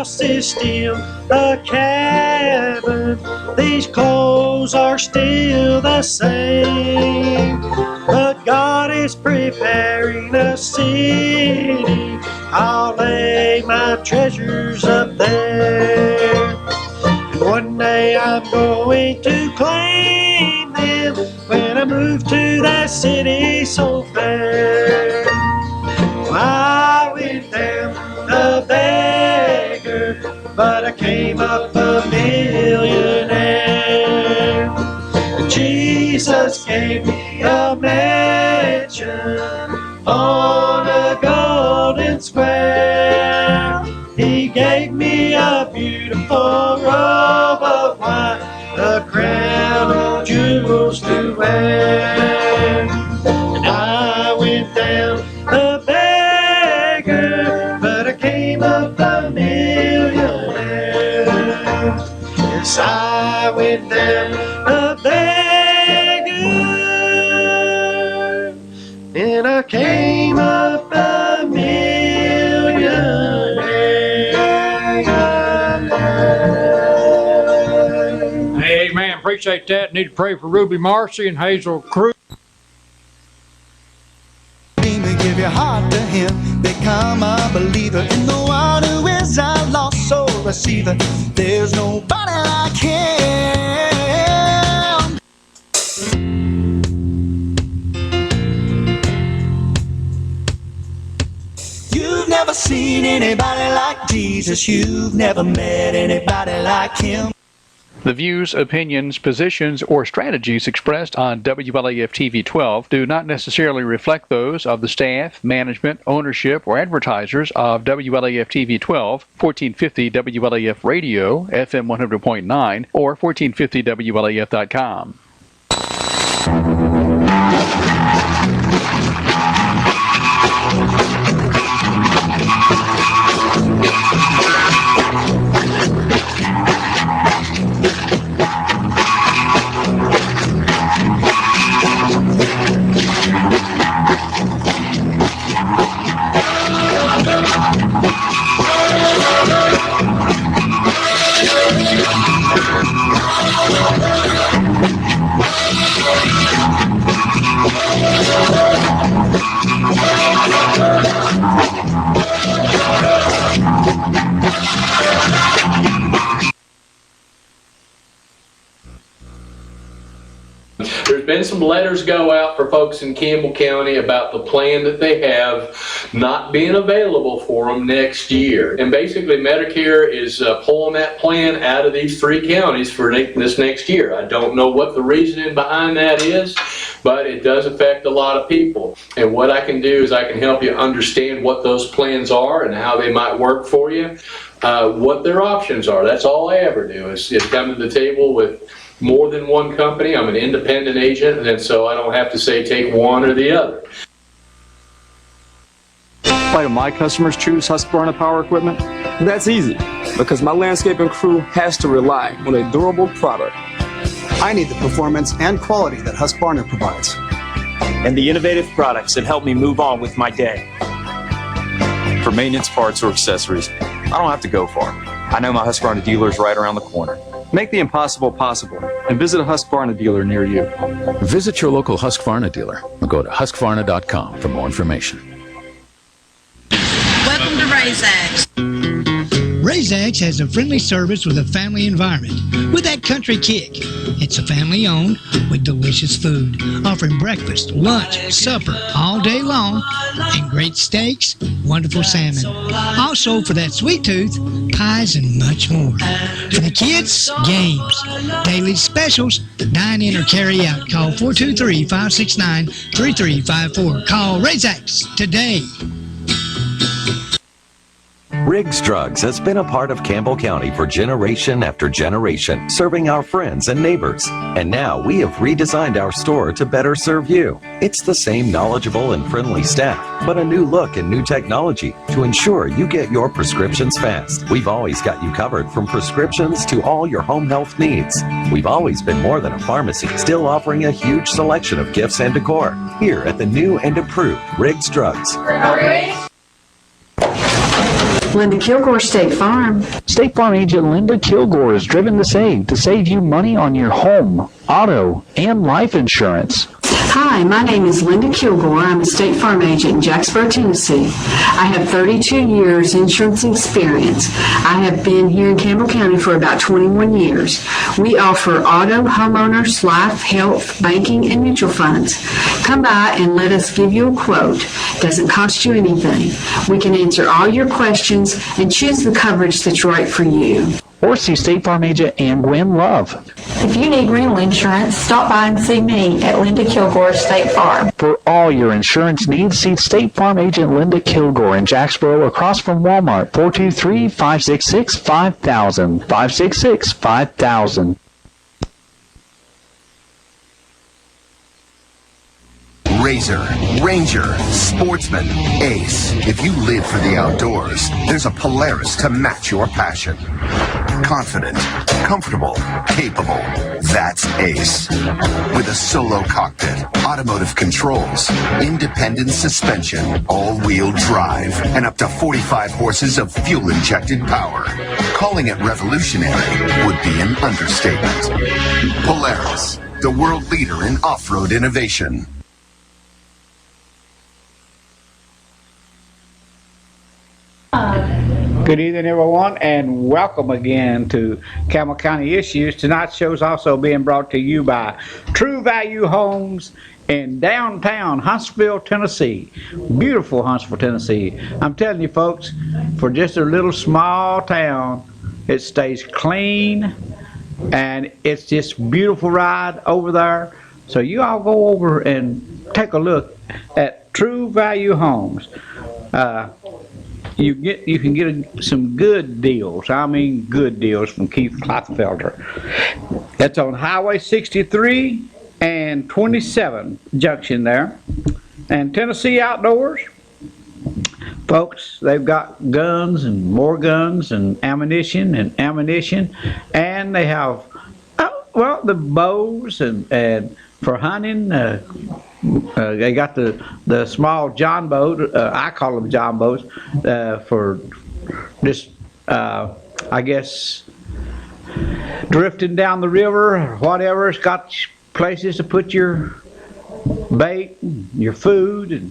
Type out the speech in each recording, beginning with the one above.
house is still a cabin. These clothes are still the same. But God is preparing a city. I'll lay my treasures up there. And one day I'm going to claim them when I move to that city so fair. I went down a beggar, but I came up a millionaire. Jesus gave me a mansion on a golden square. He gave me a beautiful robe of white, a crown of jewels to wear. And I went down a beggar, but I came up a millionaire. Yes, I went down a beggar, and I came up a millionaire. Amen. Appreciate that. Need to pray for Ruby Marcy and Hazel Cruz. Give your heart to Him, become a believer in the one who is our lost soul receiver. There's nobody like Him. You've never seen anybody like Jesus. You've never met anybody like Him. The views, opinions, positions, or strategies expressed on WLAF TV 12 do not necessarily reflect those of the staff, management, ownership, or advertisers of WLAF TV 12, 1450 WLAF Radio, FM 100.9, or 1450WLAF.com. There's been some letters go out for folks in Campbell County about the plan that they have not being available for them next year. And basically Medicare is pulling that plan out of these three counties for this next year. I don't know what the reasoning behind that is, but it does affect a lot of people. And what I can do is I can help you understand what those plans are and how they might work for you, what their options are. That's all I ever do is come to the table with more than one company. I'm an independent agent, and so I don't have to say take one or the other. Why do my customers choose Husqvarna Power Equipment? That's easy, because my landscaping crew has to rely on a durable product. I need the performance and quality that Husqvarna provides. And the innovative products that help me move on with my day. For maintenance parts or accessories, I don't have to go far. I know my Husqvarna dealer is right around the corner. Make the impossible possible and visit a Husqvarna dealer near you. Visit your local Husqvarna dealer or go to Husqvarna.com for more information. Welcome to Razax. Razax has a friendly service with a family environment with that country kick. It's a family owned with delicious food, offering breakfast, lunch, supper all day long, and great steaks, wonderful salmon. Also for that sweet tooth, pies and much more. For the kids, games, daily specials, dine in or carry out. Call 423-569-3354. Call Razax today. Riggs Drugs has been a part of Campbell County for generation after generation, serving our friends and neighbors. And now we have redesigned our store to better serve you. It's the same knowledgeable and friendly staff, but a new look and new technology to ensure you get your prescriptions fast. We've always got you covered from prescriptions to all your home health needs. We've always been more than a pharmacy, still offering a huge selection of gifts and decor. Here at the new and improved Riggs Drugs. Linda Kilgore, State Farm. State Farm agent Linda Kilgore is driven to save you money on your home, auto, and life insurance. Hi, my name is Linda Kilgore. I'm a State Farm agent in Jacksboro, Tennessee. I have 32 years insurance experience. I have been here in Campbell County for about 21 years. We offer auto, homeowners, life, health, banking, and mutual funds. Come by and let us give you a quote. Doesn't cost you anything. We can answer all your questions and choose the coverage that's right for you. Or see State Farm agent Ann Gwen Love. If you need rental insurance, stop by and see me at Linda Kilgore State Farm. For all your insurance needs, see State Farm agent Linda Kilgore in Jacksboro across from Walmart, 423-566-5000, 566-5000. Razor, Ranger, Sportsman, Ace. If you live for the outdoors, there's a Polaris to match your passion. Confident, comfortable, capable. That's Ace. With a solo cockpit, automotive controls, independent suspension, all-wheel drive, and up to 45 horses of fuel-injected power. Calling it revolutionary would be an understatement. Polaris, the world leader in off-road innovation. Good evening, everyone, and welcome again to Campbell County Issues. Tonight's show is also being brought to you by True Value Homes in downtown Huntsville, Tennessee. Beautiful Huntsville, Tennessee. I'm telling you, folks, for just a little small town, it stays clean, and it's just beautiful ride over there. So you all go over and take a look at True Value Homes. You can get some good deals. I mean good deals from Keith Klotfelder. That's on Highway 63 and 27 junction there. And Tennessee Outdoors, folks, they've got guns and more guns and ammunition, and they have the bows and for hunting. They got the small John boat. I call them John boats for just I guess drifting down the river or whatever. It's got places to put your bait, and your food, and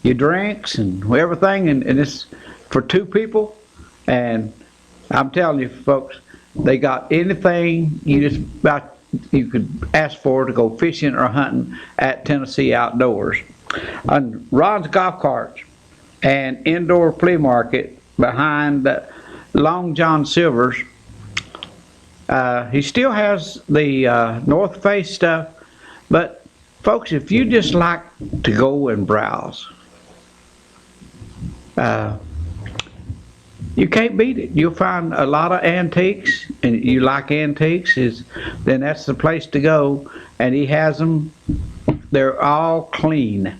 your drinks, and everything, and it's for two people. And I'm telling you, folks, they got anything you could ask for to go fishing or hunting at Tennessee Outdoors. On Ron's Golf Carts and Indoor Flea Market behind Long John Silver's, he still has the North Face stuff, but folks, if you just like to go and browse, you can't beat it. You'll find a lot of antiques, and you like antiques, then that's the place to go. And he has them, they're all clean,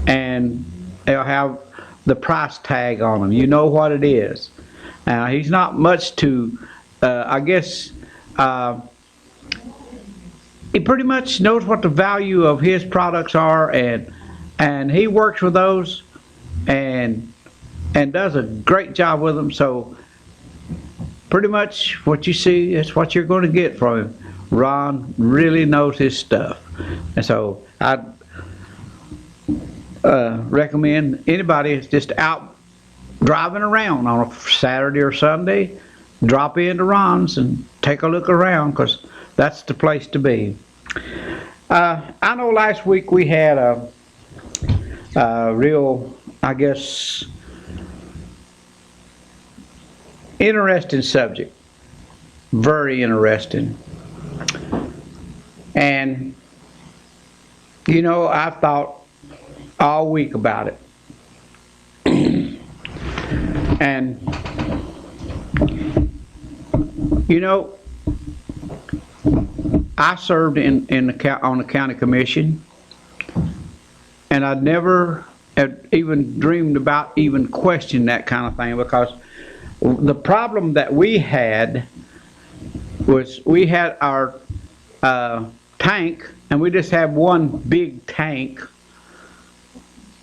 and they'll have the price tag on them. You know what it is. Now, he's not much to, I guess, he pretty much knows what the value of his products are, and he works with those, and does a great job with them. So pretty much what you see is what you're going to get from him. Ron really knows his stuff, and so I'd recommend anybody that's just out driving around on a Saturday or Sunday, drop into Ron's and take a look around, because that's the place to be. I know last week we had a real, I guess, interesting subject, very interesting. And you know, I've thought all week about it. And you know, I served on the county commission, and I'd never had even dreamed about even questioning that kind of thing, because the problem that we had was we had our tank, and we just had one big tank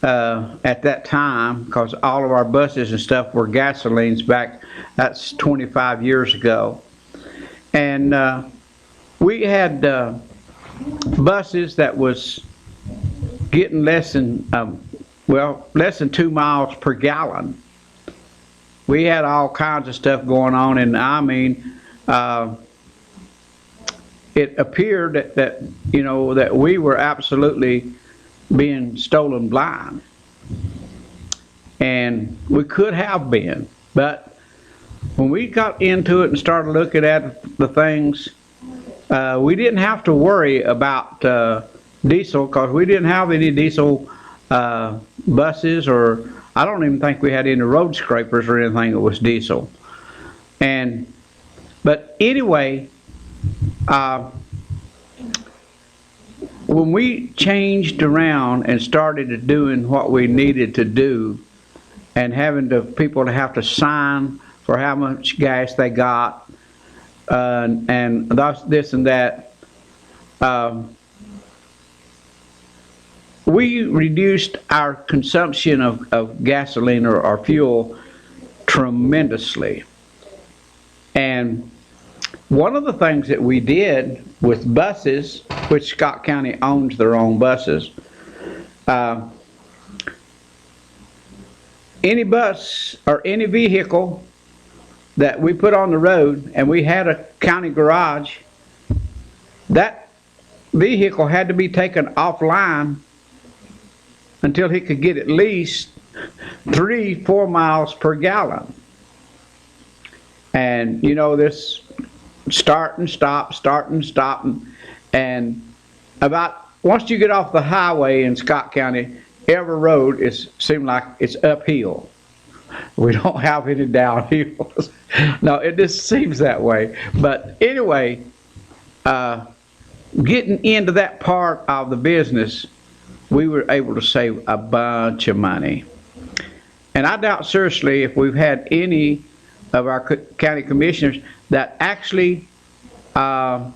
at that time, because all of our buses and stuff were gasolines back, that's 25 years ago. And we had buses that was getting less than 2 miles per gallon. We had all kinds of stuff going on, and I mean, it appeared that we were absolutely being stolen blind. And we could have been, but when we got into it and started looking at the things, we didn't have to worry about diesel, because we didn't have any diesel buses, or I don't even think we had any road scrapers or anything that was diesel. But anyway, when we changed around and started doing what we needed to do, and having people to have to sign for how much gas they got, and this and that, we reduced our consumption of gasoline or fuel tremendously. And one of the things that we did with buses, which Scott County owns their own buses, any bus or any vehicle that we put on the road and we had a county garage, that vehicle had to be taken offline until he could get at least 3-4 miles per gallon. And this start and stop, and about once you get off the highway in Scott County, every road seems like it's uphill. We don't have any downhills. No, it just seems that way. But anyway, getting into that part of the business, we were able to save a bunch of money. And I doubt seriously if we've had any of our county commissioners that actually dealt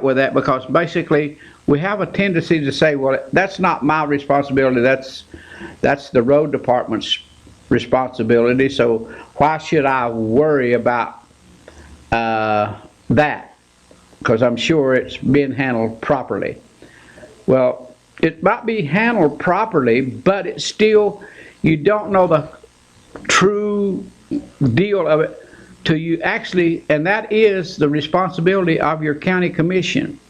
with that, because basically we have a tendency to say, well, that's not my responsibility, that's the road department's responsibility, so why should I worry about that, because I'm sure it's been handled properly. Well, it might be handled properly, but it's still, you don't know the true deal of it till you actually, and that is the responsibility of your county commission.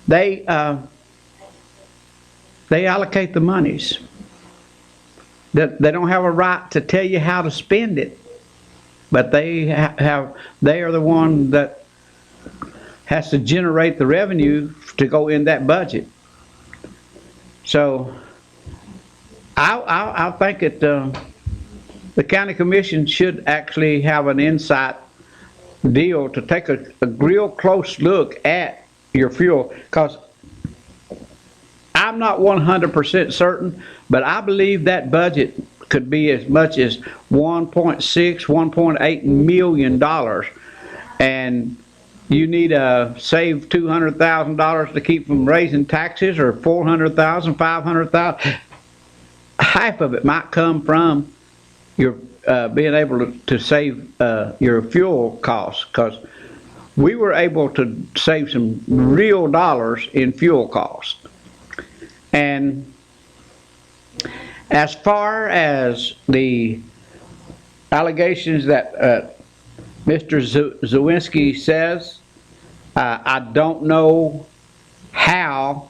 They allocate the monies. They don't have a right to tell you how to spend it, but they are the one that has to generate the revenue to go in that budget. So I think that the county commission should actually have an insight deal to take a real close look at your fuel, because I'm not 100% certain, but I believe that budget could be as much as $1.8 million, and you need to save $200,000 to keep from raising taxes, or $400,000, $500,000. Half of it might come from your being able to save your fuel costs, because we were able to save some real dollars in fuel costs. And as far as the allegations that Mr. Zawinski says, I don't know how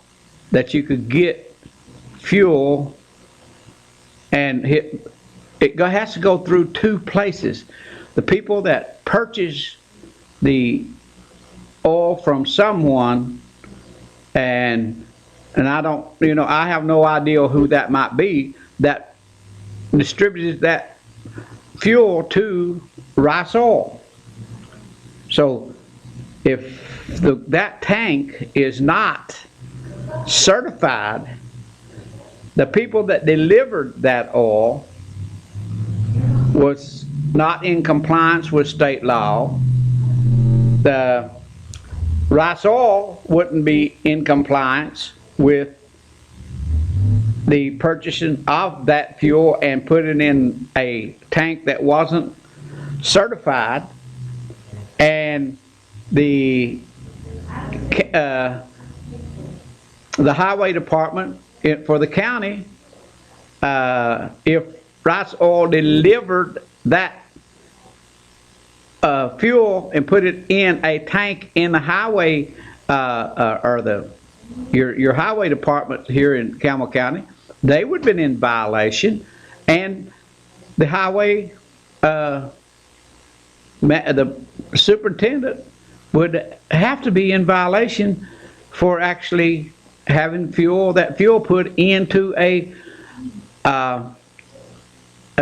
that you could get fuel, and it has to go through two places. The people that purchase the oil from someone, and I don't, I have no idea who that might be, that distributed that fuel to Rice Oil. So if that tank is not certified, the people that delivered that oil was not in compliance with state law. The Rice Oil wouldn't be in compliance with the purchasing of that fuel and put it in a tank that wasn't certified, and the highway department for the county, if Rice Oil delivered that fuel and put it in a tank in the highway or your highway department here in Campbell County, they would have been in violation, and the highway the superintendent would have to be in violation for actually having that fuel put into a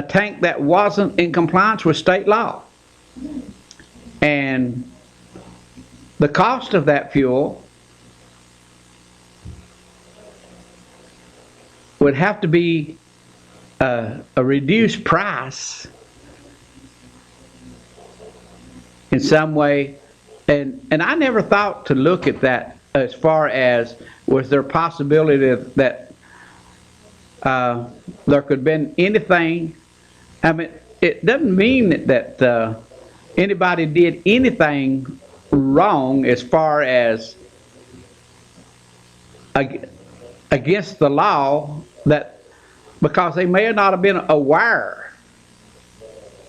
tank that wasn't in compliance with state law. And the cost of that fuel would have to be a reduced price in some way. And I never thought to look at that as far as was there a possibility that there could have been anything. I mean, it doesn't mean that anybody did anything wrong as far as against the law, that because they may not have been aware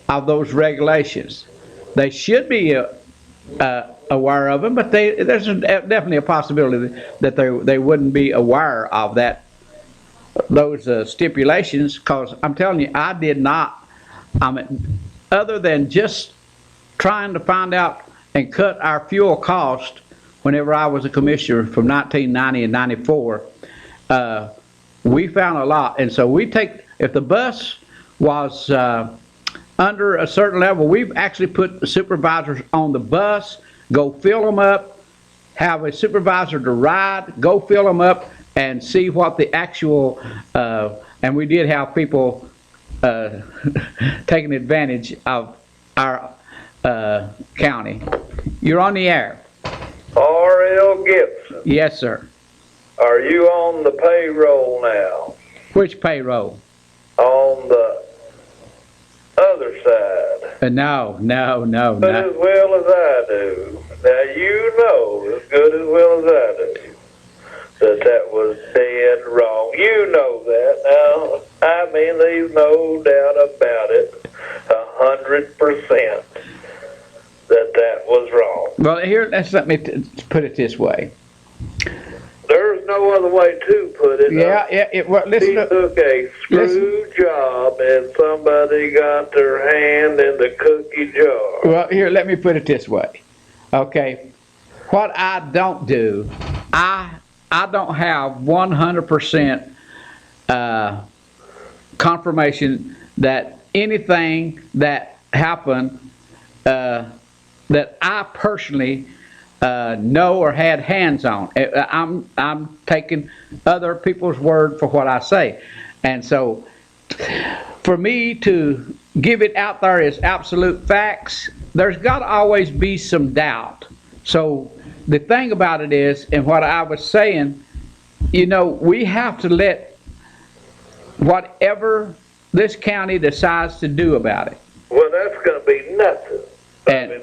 of those regulations. They should be aware of them, but there's definitely a possibility that they wouldn't be aware of those stipulations, because I'm telling you, I did not, other than just trying to find out and cut our fuel cost whenever I was a commissioner from 1990 and 94, we found a lot. And so if the bus was under a certain level, we've actually put the supervisors on the bus, go fill them up, have a supervisor to ride, go fill them up, and see what the actual, and we did have people taking advantage of our county. You're on the air. R.L. Gibson, Yes, sir. are you on the payroll now? Which payroll? On the other side? No. But as well as I do. Now you know as good as well as I do that was dead wrong. You know that now. I mean, there's no doubt about it, 100% that was wrong. Well, here, let me put it this way. There's no other way to put it. Listen, he took a screw job and somebody got their hand in the cookie jar. Well, here, let me put it this way. Okay, what I don't do, I don't have 100% confirmation that anything that happened that I personally know or had hands on. I'm taking other people's word for what I say. And so for me to give it out there as absolute facts, there's got to always be some doubt. So the thing about it is, and what I was saying, we have to let whatever this county decides to do about it. Well, that's going to be nothing.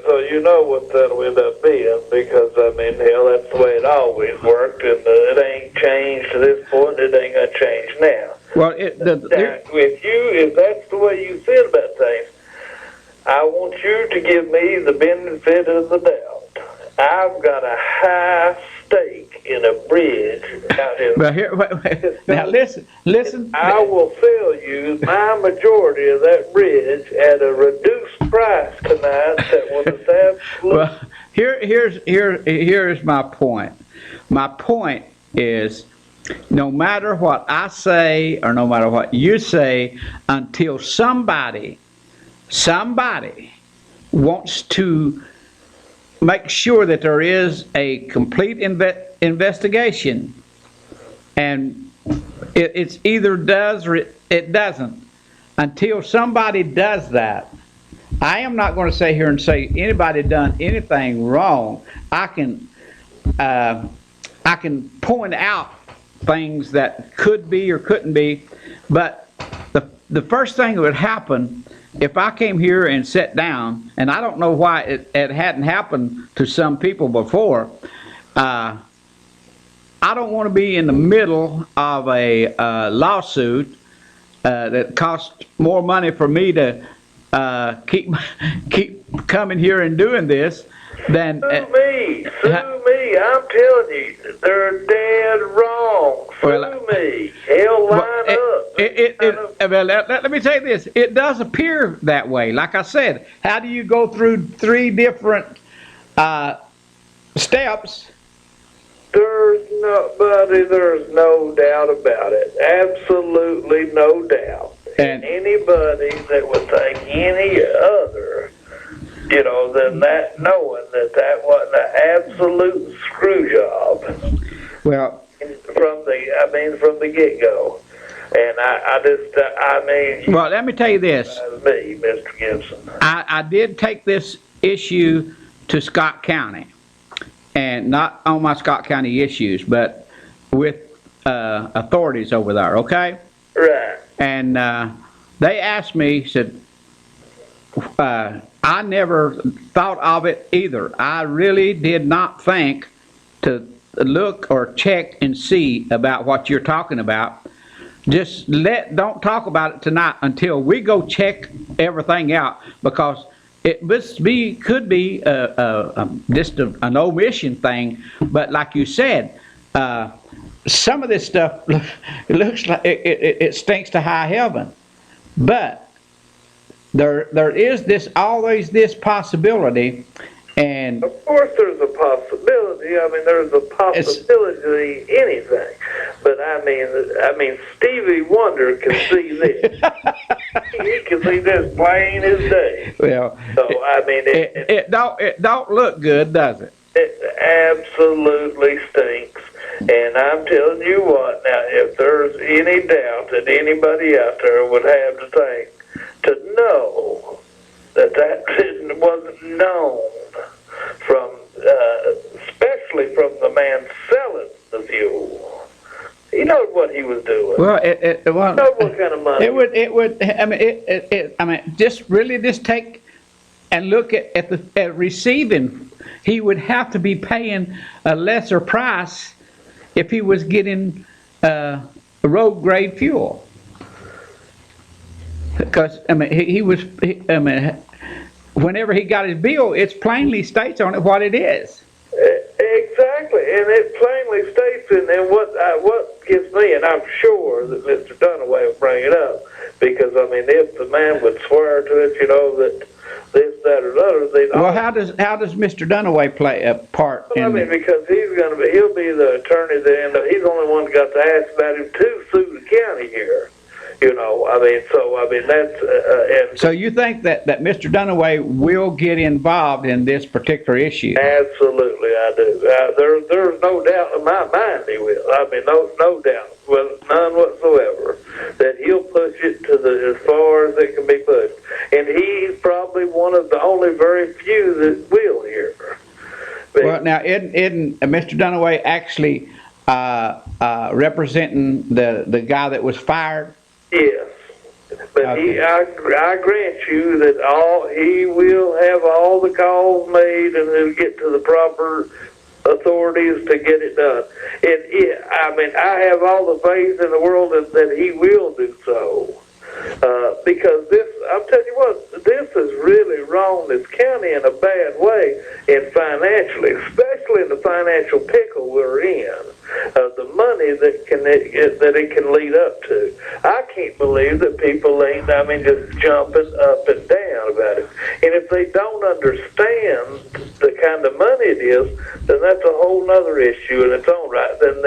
So you know what that'll end up being, because, hell, that's the way it always worked, and it ain't changed to this point, it ain't going to change now. Well, if that's the way you feel about things, I want you to give me the benefit of the doubt. I've got a high stake in a bridge out in... Now listen. I will sell you my majority of that bridge at a reduced price tonight that was absolutely... Well, here's my point. My point is, no matter what I say or no matter what you say, until somebody wants to make sure that there is a complete investigation, and it's either does or it doesn't. Until somebody does that, I am not going to sit here and say anybody done anything wrong. I can point out things that could be or couldn't be. But the first thing that would happen if I came here and sat down, and I don't know why it hadn't happened to some people before, I don't want to be in the middle of a lawsuit that costs more money for me to keep coming here and doing this than Sue me. I'm telling you, they're dead wrong. Sue me. Hell, line up. Well, let me tell you this. It does appear that way. Like I said, how do you go through 3 different steps? There's no doubt about it. Absolutely no doubt. And anybody that would think any other, than that, knowing that wasn't an absolute screw job. Well, from the get-go. And well, let me tell you this. Me, Mr. Gibson. I did take this issue to Scott County, and not on my Scott County issues, but with authorities over there, okay? Right. And they asked me, said, I never thought of it either. I really did not think to look or check and see about what you're talking about. Just don't talk about it tonight until we go check everything out, because it could be just an omission thing. But like you said, some of this stuff it looks like it stinks to high heaven. But there is always this possibility, and of course there's a possibility. I mean, there's a possibility anything. But I mean, Stevie Wonder can see this. He can see this plain as day. Well, so I mean, it don't look good, does it? It absolutely stinks. And I'm telling you what, now, if there's any doubt that anybody out there would have to know that wasn't known from, especially from the man selling the fuel. He knows what he was doing. Well, he knows what kind of money. I mean, just take and look at receiving. He would have to be paying a lesser price if he was getting road grade fuel. Because whenever he got his bill, it plainly states on it what it is. Exactly, and it plainly states, and what gives me, and I'm sure that Mr. Dunaway will bring it up, because I mean, if the man would swear to it, that this, that, or the other. Well, how does Mr. Dunaway play a part? Well, because he'll be the attorney then. He's the only one that got to ask about him to sue the county here. That's. So you think that Mr. Dunaway will get involved in this particular issue? Absolutely, I do. There's no doubt in my mind he will. I mean, no doubt, well, none whatsoever, that he'll push it to as far as it can be pushed. And he's probably one of the only very few that will here. Well, now, isn't Mr. Dunaway actually representing the guy that was fired? Yes, but okay. I grant you that he will have all the calls made, and he'll get to the proper authorities to get it done. I have all the faith in the world that he will do so, because I'm telling you what, this is really wrong this county in a bad way, and financially, especially in the financial pickle we're in. The money that it can lead up to. I can't believe that people ain't, just jumping up and down about it. And if they don't understand the kind of money it is, then that's a whole nother issue in its own right. Then